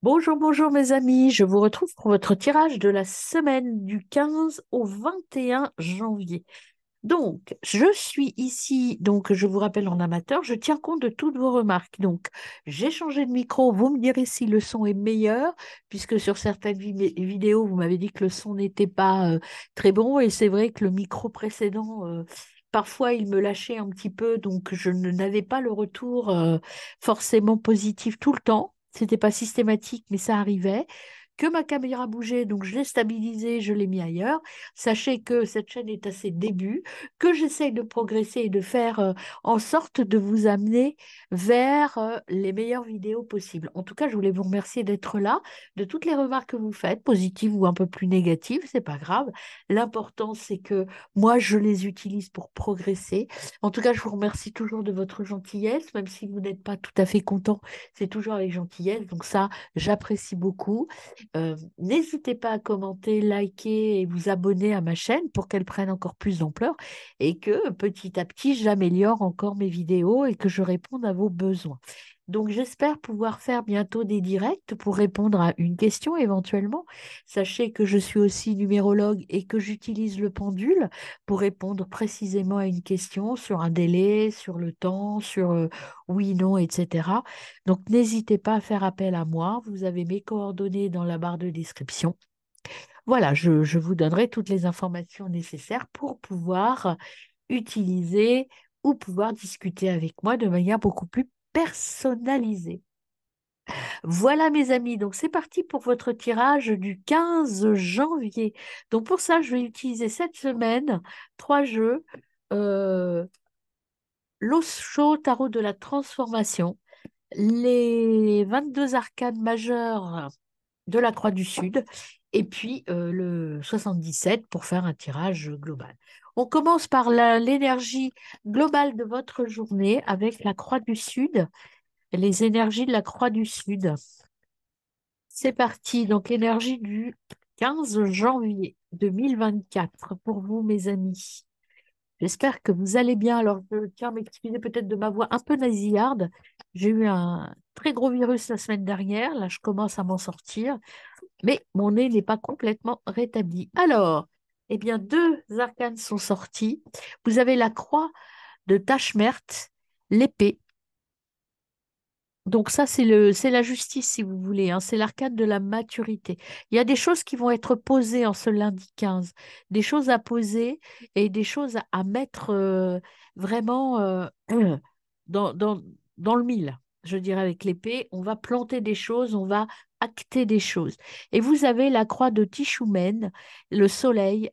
Bonjour, bonjour mes amis, je vous retrouve pour votre tirage de la semaine du 15 au 21 janvier. Donc, je suis ici, donc je vous rappelle en amateur, je tiens compte de toutes vos remarques. Donc, j'ai changé de micro, vous me direz si le son est meilleur, puisque sur certaines vidéos, vous m'avez dit que le son n'était pas très bon, et c'est vrai que le micro précédent, parfois il me lâchait un petit peu, donc n'avais pas le retour forcément positif tout le temps. C'était pas systématique, mais ça arrivait. Que ma caméra bougeait, donc je l'ai stabilisée, je l'ai mis ailleurs. Sachez que cette chaîne est à ses débuts, que j'essaye de progresser et de faire en sorte de vous amener vers les meilleures vidéos possibles. En tout cas, je voulais vous remercier d'être là, de toutes les remarques que vous faites, positives ou un peu plus négatives, c'est pas grave. L'important, c'est que moi, je les utilise pour progresser. En tout cas, je vous remercie toujours de votre gentillesse, même si vous n'êtes pas tout à fait content, c'est toujours avec gentillesse. Donc ça, j'apprécie beaucoup. N'hésitez pas à commenter, liker et vous abonner à ma chaîne pour qu'elle prenne encore plus d'ampleur et que petit à petit, j'améliore encore mes vidéos et que je réponde à vos besoins. Donc, j'espère pouvoir faire bientôt des directs pour répondre à une question éventuellement. Sachez que je suis aussi numérologue et que j'utilise le pendule pour répondre précisément à une question sur un délai, sur le temps, sur oui, non, etc. Donc, n'hésitez pas à faire appel à moi. Vous avez mes coordonnées dans la barre de description. Voilà, je vous donnerai toutes les informations nécessaires pour pouvoir utiliser ou pouvoir discuter avec moi de manière beaucoup plus personnalisée. Voilà mes amis, donc c'est parti pour votre tirage du 15 janvier. Donc pour ça, je vais utiliser cette semaine trois jeux. Euh, L'Osho Tarot de la Transformation, les 22 arcanes majeures de la Croix du Sud et puis le 77 pour faire un tirage global. On commence par l'énergie globale de votre journée avec la Croix du Sud, les énergies de la Croix du Sud. C'est parti, donc l'énergie du 15 janvier 2024 pour vous, mes amis. J'espère que vous allez bien. Alors, je tiens à m'excuser peut-être de ma voix un peu nasillarde. J'ai eu un très gros virus la semaine dernière. Là, je commence à m'en sortir. Mais mon nez n'est pas complètement rétabli. Alors, eh bien, deux arcanes sont sortis. Vous avez la croix de Tachmert, l'épée. Donc ça, c'est la justice, si vous voulez, hein. C'est l'arcane de la maturité. Il y a des choses qui vont être posées en ce lundi 15, des choses à poser et des choses à mettre vraiment dans, dans, dans le mille. Je dirais avec l'épée, on va planter des choses, on va acter des choses. Et vous avez la croix de Tichoumen, le soleil,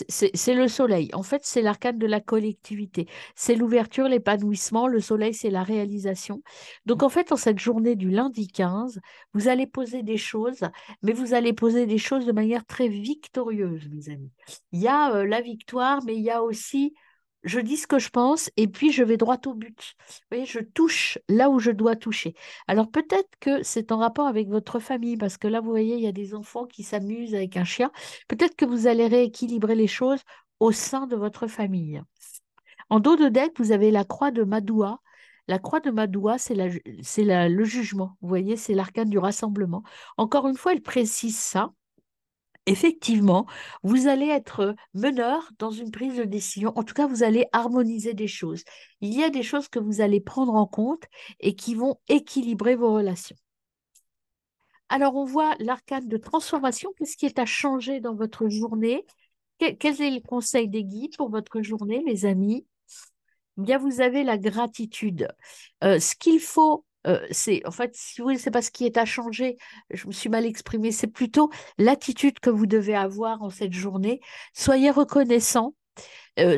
c'est le soleil. En fait, c'est l'arcane de la collectivité. C'est l'ouverture, l'épanouissement. Le soleil, c'est la réalisation. Donc, en fait, en cette journée du lundi 15, vous allez poser des choses, mais vous allez poser des choses de manière très victorieuse, mes amis. Il y a la victoire, mais il y a aussi, je dis ce que je pense, et puis je vais droit au but. Vous voyez, je touche là où je dois toucher. Alors, peut-être que c'est en rapport avec votre famille, parce que là, vous voyez, il y a des enfants qui s'amusent avec un chien. Peut-être que vous allez rééquilibrer les choses au sein de votre famille. En dos de deck, vous avez la croix de Madoua. La croix de Madoua, le jugement. Vous voyez, c'est l'arcane du rassemblement. Encore une fois, elle précise ça. Effectivement, vous allez être meneur dans une prise de décision. En tout cas, vous allez harmoniser des choses. Il y a des choses que vous allez prendre en compte et qui vont équilibrer vos relations. Alors, on voit l'arcane de transformation. Qu'est-ce qui est à changer dans votre journée? Quel est le conseil des guides pour votre journée, mes amis? Eh bien, vous avez la gratitude. Ce qu'il faut, c'est, en fait, si vous voulez, c'est pas ce qui est à changer. Je me suis mal exprimée. C'est plutôt l'attitude que vous devez avoir en cette journée. Soyez reconnaissant.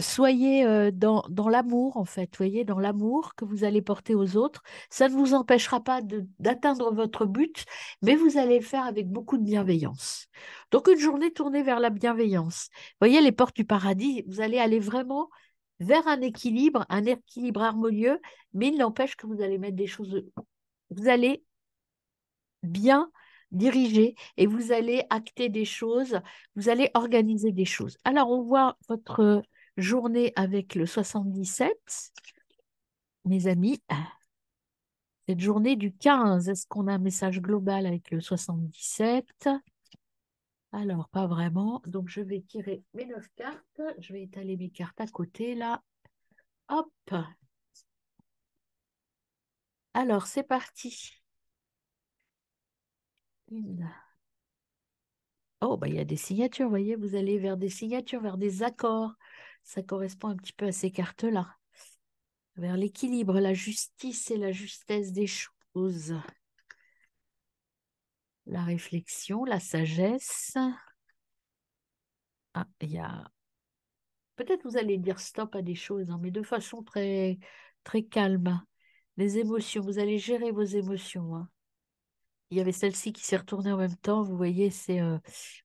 Soyez dans l'amour, en fait, voyez, dans l'amour que vous allez porter aux autres. Ça ne vous empêchera pas d'atteindre votre but, mais vous allez le faire avec beaucoup de bienveillance. Donc, une journée tournée vers la bienveillance. Voyez, les portes du paradis, vous allez aller vraiment vers un équilibre harmonieux, mais il n'empêche que vous allez mettre des choses, vous allez bien diriger et vous allez acter des choses, vous allez organiser des choses. Alors, on voit votre journée avec le 77, mes amis. Cette journée du 15, est-ce qu'on a un message global avec le 77? Alors, pas vraiment. Donc, je vais tirer mes 9 cartes. Je vais étaler mes cartes à côté, là. Hop. Alors, c'est parti. Une. Oh, bah, il y a des signatures, vous voyez, vous allez vers des signatures, vers des accords. Ça correspond un petit peu à ces cartes-là. Vers l'équilibre, la justice et la justesse des choses. La réflexion, la sagesse. Ah, il y a... Peut-être vous allez dire stop à des choses, hein, mais de façon très, très calme. Les émotions, vous allez gérer vos émotions, hein. Il y avait celle-ci qui s'est retournée en même temps, vous voyez,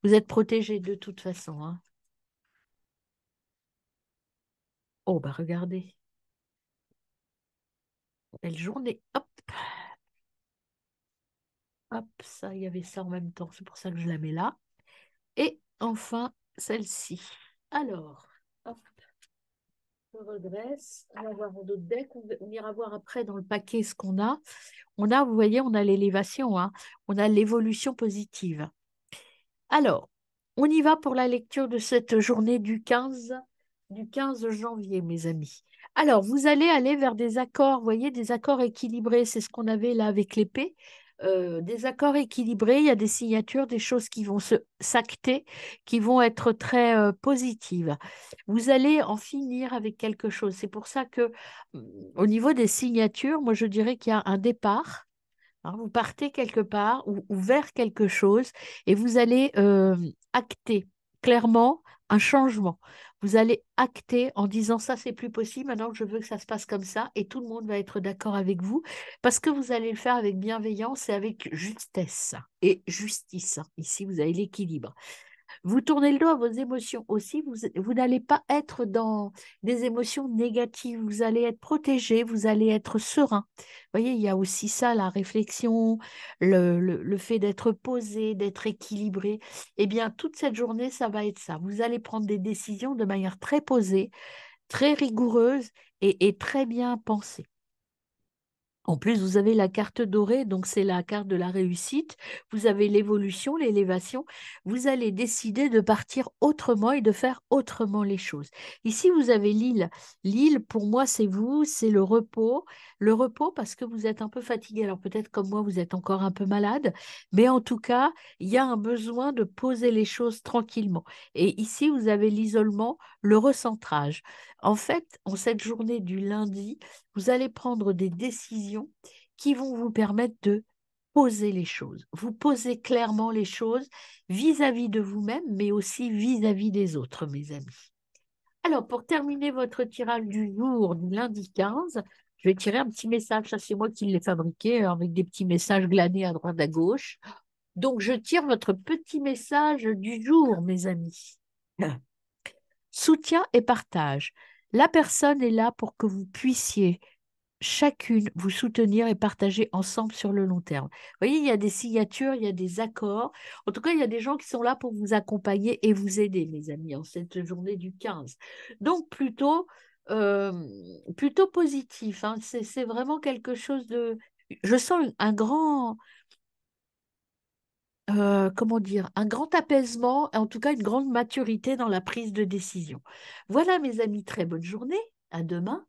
vous êtes protégé de toute façon, hein. Oh, bah regardez, belle journée. Hop, hop, ça, il y avait ça en même temps, c'est pour ça que je la mets là. Et enfin, celle-ci. Alors, hop, je redresse. On va voir en d'autres decks. On ira voir après dans le paquet ce qu'on a. On a, vous voyez, on a l'élévation, hein. On a l'évolution positive. Alors, on y va pour la lecture de cette journée du quinze janvier, mes amis. Alors, vous allez aller vers des accords, vous voyez, des accords équilibrés, c'est ce qu'on avait là avec l'épée. Des accords équilibrés, il y a des signatures, des choses qui vont s'acter, qui vont être très positives. Vous allez en finir avec quelque chose. C'est pour ça que, au niveau des signatures, moi, je dirais qu'il y a un départ, hein, vous partez quelque part ou vers quelque chose et vous allez acter clairement un changement. Vous allez acter en disant ça, c'est plus possible, maintenant je veux que ça se passe comme ça et tout le monde va être d'accord avec vous parce que vous allez le faire avec bienveillance et avec justesse et justice. Ici, vous avez l'équilibre. Vous tournez le dos à vos émotions aussi. Vous n'allez pas être dans des émotions négatives. Vous allez être protégé, vous allez être serein. Vous voyez, il y a aussi ça, la réflexion, le fait d'être posé, d'être équilibré. Eh bien, toute cette journée, ça va être ça. Vous allez prendre des décisions de manière très posée, très rigoureuse et très bien pensée. En plus, vous avez la carte dorée, donc c'est la carte de la réussite. Vous avez l'évolution, l'élévation. Vous allez décider de partir autrement et de faire autrement les choses. Ici, vous avez l'île. L'île, pour moi, c'est vous, c'est le repos. Le repos parce que vous êtes un peu fatigué. Alors peut-être comme moi, vous êtes encore un peu malade, mais en tout cas, il y a un besoin de poser les choses tranquillement. Et ici, vous avez l'isolement, le recentrage. En fait, en cette journée du lundi, vous allez prendre des décisions qui vont vous permettre de poser les choses. Vous posez clairement les choses vis-à-vis de vous-même, mais aussi vis-à-vis des autres, mes amis. Alors, pour terminer votre tirage du jour, du lundi 15, je vais tirer un petit message. Ça, c'est moi qui l'ai fabriqué, avec des petits messages glanés à droite, à gauche. Donc, je tire votre petit message du jour, mes amis. Soutien et partage. La personne est là pour que vous puissiez chacune vous soutenir et partager ensemble sur le long terme. Vous voyez, il y a des signatures, il y a des accords. En tout cas, il y a des gens qui sont là pour vous accompagner et vous aider, mes amis, en cette journée du 15. Donc, euh, plutôt positif, hein. C'est vraiment quelque chose de... Je sens un grand, comment dire, un grand apaisement, en tout cas une grande maturité dans la prise de décision. Voilà, mes amis, très bonne journée. À demain.